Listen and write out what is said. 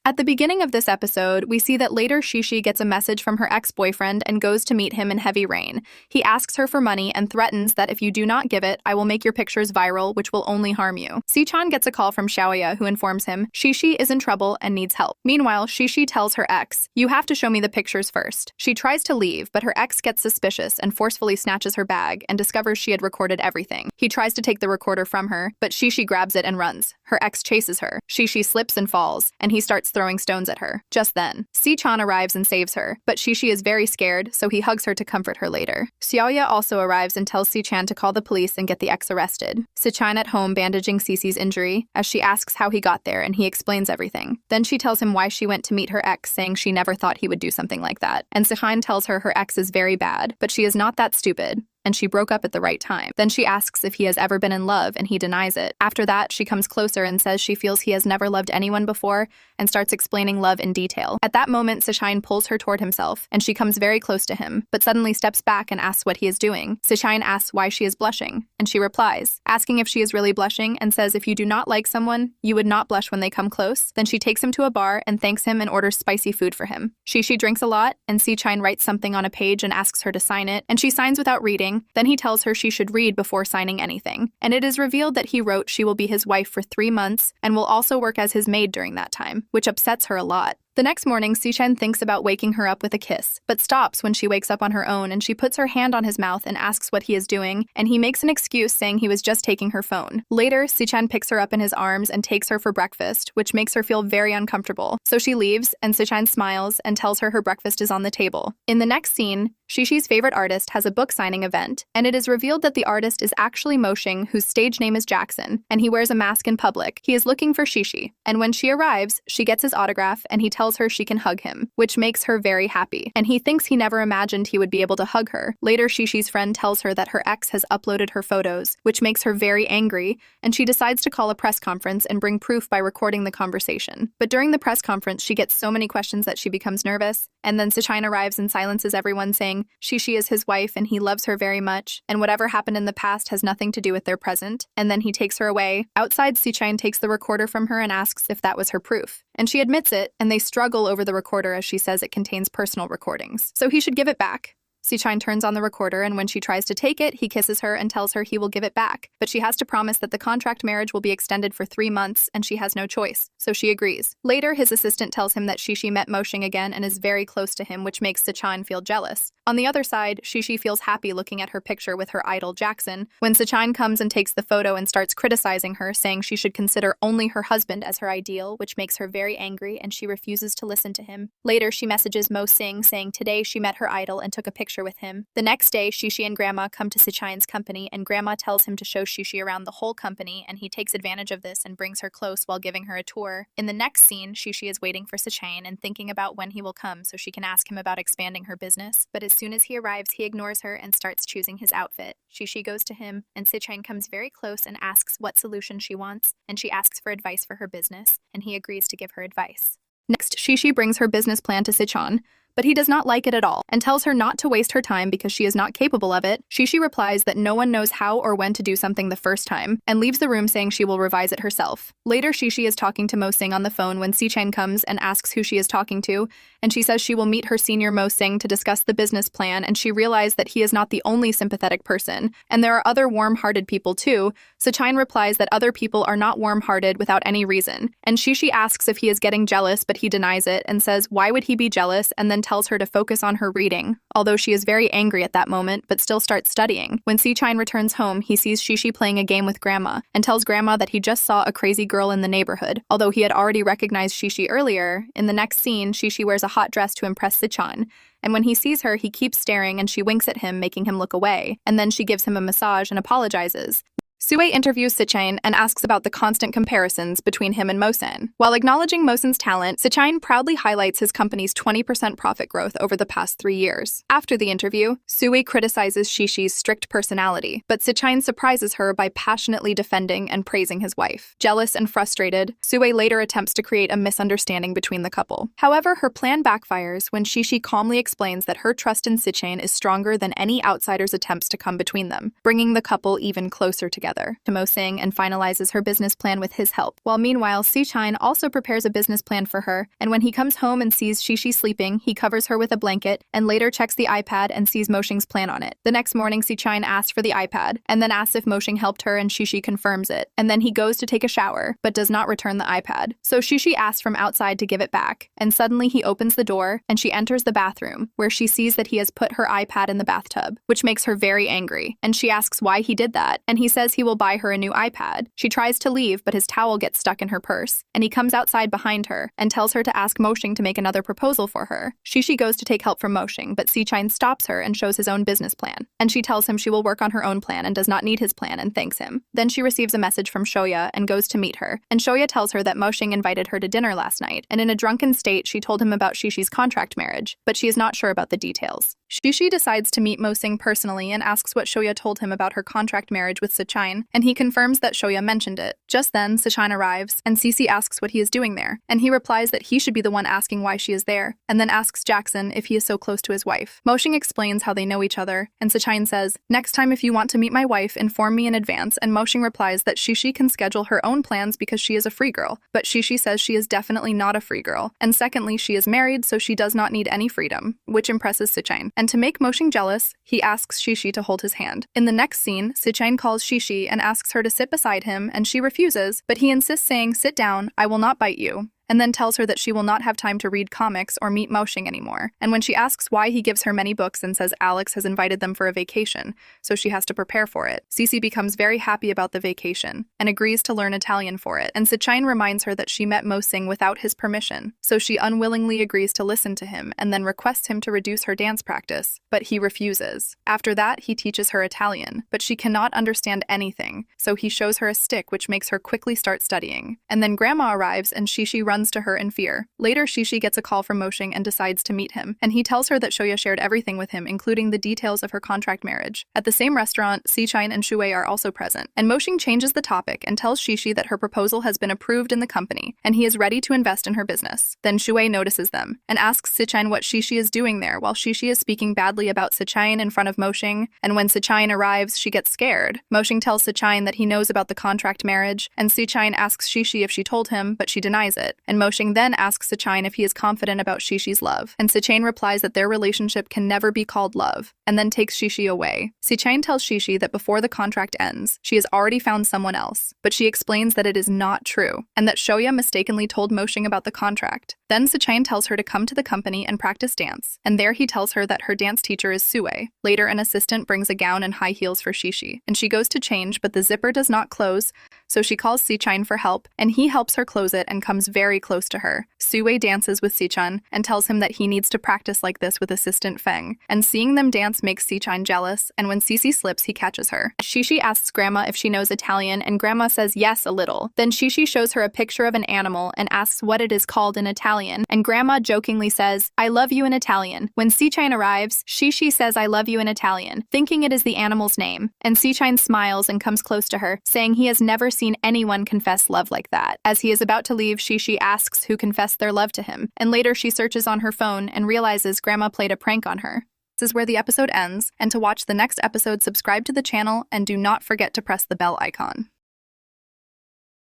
At the beginning of this episode, we see that later Shishi gets a message from her ex-boyfriend and goes to meet him in heavy rain. He asks her for money and threatens that if you do not give it, I will make your pictures viral, which will only harm you. Si-chan gets a call from Xiaoya, who informs him Shishi is in trouble and needs help. Meanwhile, Shishi tells her ex, you have to show me the pictures first. She tries to leave, but her ex gets suspicious and forcefully snatches her bag and discovers she had recorded everything. He tries to take the recorder from her, but Shishi grabs it and runs. Her ex chases her. Shishi slips and falls, and he starts throwing stones at her. Just then, Si-chan arrives and saves her, but Shishi is very scared, so he hugs her to comfort her later. Xiaoya also arrives and tells Si-chan to call the police and get the ex arrested. Si-chan at home bandaging Cece's injury, as she asks how he got there, and he explains everything. Then she tells him why she went to meet her ex, saying she never thought he would do something like that. And Si-chan tells her ex is very bad, but she is not that stupid, and she broke up at the right time. Then she asks if he has ever been in love, and he denies it. After that, she comes closer and says she feels he has never loved anyone before, and starts explaining love in detail. At that moment, Si-chan pulls her toward himself, and she comes very close to him, but suddenly steps back and asks what he is doing. Si-chan asks why she is blushing, and she replies, asking if she is really blushing, and says if you do not like someone, you would not blush when they come close. Then she takes him to a bar and thanks him and orders spicy food for him. Shishi drinks a lot, and Si-chan writes something on a page and asks her to sign it, and she signs without reading. Then he tells her she should read before signing anything, and it is revealed that he wrote she will be his wife for 3 months and will also work as his maid during that time, which upsets her a lot. The next morning, Si-chan thinks about waking her up with a kiss, but stops when she wakes up on her own and she puts her hand on his mouth and asks what he is doing, and he makes an excuse saying he was just taking her phone. Later, Si-chan picks her up in his arms and takes her for breakfast, which makes her feel very uncomfortable. So she leaves, and Si-chan smiles and tells her breakfast is on the table. In the next scene, Shishi's favorite artist has a book signing event, and it is revealed that the artist is actually Moshing, whose stage name is Jackson, and he wears a mask in public. He is looking for Shishi, and when she arrives, she gets his autograph and he tells her she can hug him, which makes her very happy, and he thinks he never imagined he would be able to hug her. Later, Shishi's friend tells her that her ex has uploaded her photos, which makes her very angry, and she decides to call a press conference and bring proof by recording the conversation. But during the press conference, she gets so many questions that she becomes nervous, and then Si-chan arrives and silences everyone, saying Shishi is his wife and he loves her very much, and whatever happened in the past has nothing to do with their present, and then he takes her away. Outside, Si-chan takes the recorder from her and asks if that was her proof, and she admits it, and they struggle over the recorder as she says it contains personal recordings, so he should give it back. Si-chan turns on the recorder, and when she tries to take it, he kisses her and tells her he will give it back. But she has to promise that the contract marriage will be extended for 3 months, and she has no choice, so she agrees. Later, his assistant tells him that Shishi met Moshing again and is very close to him, which makes Si-chan feel jealous. On the other side, Shishi feels happy looking at her picture with her idol Jackson, when Si-chan comes and takes the photo and starts criticizing her, saying she should consider only her husband as her ideal, which makes her very angry, and she refuses to listen to him. Later, she messages Mo Sing, saying today she met her idol and took a picture with him. The next day, Shishi and Grandma come to Si-chan's company, and Grandma tells him to show Shishi around the whole company, and he takes advantage of this and brings her close while giving her a tour. In the next scene, Shishi is waiting for Si-chan and thinking about when he will come so she can ask him about expanding her business, but as soon as he arrives, he ignores her and starts choosing his outfit. Shishi goes to him, and Si-chan comes very close and asks what solution she wants, and she asks for advice for her business, and he agrees to give her advice. Next, Shishi brings her business plan to Si-chan, but he does not like it at all and tells her not to waste her time because she is not capable of it. Shishi replies that no one knows how or when to do something the first time and leaves the room saying she will revise it herself. Later, Shishi is talking to Mo Sing on the phone when Si-chan comes and asks who she is talking to, and she says she will meet her senior Mo Sing to discuss the business plan, and she realizes that he is not the only sympathetic person, and there are other warm-hearted people too. Si-chan replies that other people are not warm-hearted without any reason, and Shishi asks if he is getting jealous, but he denies it and says why would he be jealous, and then tells her to focus on her reading, although she is very angry at that moment, but still starts studying. When Si-chan returns home, he sees Shishi playing a game with Grandma, and tells Grandma that he just saw a crazy girl in the neighborhood. Although he had already recognized Shishi earlier, in the next scene, Shishi wears a hot dress to impress Si-chan, and when he sees her, he keeps staring and she winks at him, making him look away, and then she gives him a massage and apologizes. Sue interviews Si-chan and asks about the constant comparisons between him and Mo-san. While acknowledging Mo-san's talent, Si-chan proudly highlights his company's 20% profit growth over the past 3 years. After the interview, Sue criticizes Shishi's strict personality, but Si-chan surprises her by passionately defending and praising his wife. Jealous and frustrated, Sue later attempts to create a misunderstanding between the couple. However, her plan backfires when Shishi calmly explains that her trust in Si-chan is stronger than any outsider's attempts to come between them, bringing the couple even closer together. together to Mo Sing and finalizes her business plan with his help. While meanwhile, Si-chan also prepares a business plan for her, and when he comes home and sees Shishi sleeping, he covers her with a blanket and later checks the iPad and sees Mo Sing's plan on it. The next morning, Si-chan asks for the iPad and then asks if Mo Sing helped her, and Shishi confirms it. And then he goes to take a shower, but does not return the iPad. So Shishi asks from outside to give it back, and suddenly he opens the door and she enters the bathroom, where she sees that he has put her iPad in the bathtub, which makes her very angry, and she asks why he did that, and he says he will buy her a new iPad. She tries to leave, but his towel gets stuck in her purse, and he comes outside behind her and tells her to ask Mo Sing to make another proposal for her. Shishi goes to take help from Mo Sing, but Si-chan stops her and shows his own business plan, and she tells him she will work on her own plan and does not need his plan and thanks him. Then she receives a message from Shoya and goes to meet her, and Shoya tells her that Mo Sing invited her to dinner last night, and in a drunken state she told him about Shishi's contract marriage, but she is not sure about the details. Shishi decides to meet Mo Sing personally and asks what Shoya told him about her contract marriage with Si-chan, and he confirms that Shoya mentioned it. Just then, Si-chan arrives, and Cece asks what he is doing there, and he replies that he should be the one asking why she is there, and then asks Jackson if he is so close to his wife. Mo Sing explains how they know each other, and Si-chan says, "Next time if you want to meet my wife, inform me in advance," and Mo Sing replies that Shishi can schedule her own plans because she is a free girl, but Shishi says she is definitely not a free girl, and secondly, she is married, so she does not need any freedom, which impresses Si-chan. And to make Mo Sing jealous, he asks Shishi to hold his hand. In the next scene, Si-chan calls Shishi and asks her to sit beside him, and she refuses, but he insists saying, "Sit down, I will not bite you," and then tells her that she will not have time to read comics or meet Mo Sing anymore. And when she asks why he gives her many books and says Alex has invited them for a vacation, so she has to prepare for it, Cece becomes very happy about the vacation and agrees to learn Italian for it. And Si-chan reminds her that she met Mo Sing without his permission, so she unwillingly agrees to listen to him and then requests him to reduce her dance practice, but he refuses. After that, he teaches her Italian, but she cannot understand anything, so he shows her a stick which makes her quickly start studying. And then Grandma arrives and Shishi runs to her in fear. Later, Shishi gets a call from Mo Sing and decides to meet him, and he tells her that Shoya shared everything with him, including the details of her contract marriage. At the same restaurant, Si-chan and Shuei are also present, and Mo Sing changes the topic and tells Shishi that her proposal has been approved in the company, and he is ready to invest in her business. Then Shuei notices them, and asks Si-chan what Shishi is doing there, while Shishi is speaking badly about Si-chan in front of Mo Sing, and when Si-chan arrives, she gets scared. Mo Sing tells Si-chan that he knows about the contract marriage, and Si-chan asks Shishi if she told him, but she denies it. And Mo Sing then asks Si-chan if he is confident about Shishi's love, and Si-chan replies that their relationship can never be called love, and then takes Shishi away. Si-chan tells Shishi that before the contract ends, she has already found someone else, but she explains that it is not true, and that Shoya mistakenly told Mo Sing about the contract. Then Si-chan tells her to come to the company and practice dance, and there he tells her that her dance teacher is Sue. Later, an assistant brings a gown and high heels for Shishi, and she goes to change, but the zipper does not close, so she calls Si-chan for help, and he helps her close it and comes very close to her. Sue dances with Si-chan and tells him that he needs to practice like this with assistant Feng, and seeing them dance makes Si-chan jealous, and when Cece slips, he catches her. Shishi asks Grandma if she knows Italian, and Grandma says yes, a little. Then Shishi shows her a picture of an animal and asks what it is called in Italian, and Grandma jokingly says, "I love you in Italian." When Si-chan arrives, Shishi says I love you in Italian, thinking it is the animal's name, and Si-chan smiles and comes close to her, saying he has never seen anyone confess love like that. As he is about to leave, Shishi asks who confessed their love to him, and later she searches on her phone and realizes Grandma played a prank on her. This is where the episode ends, and to watch the next episode, subscribe to the channel and do not forget to press the bell icon.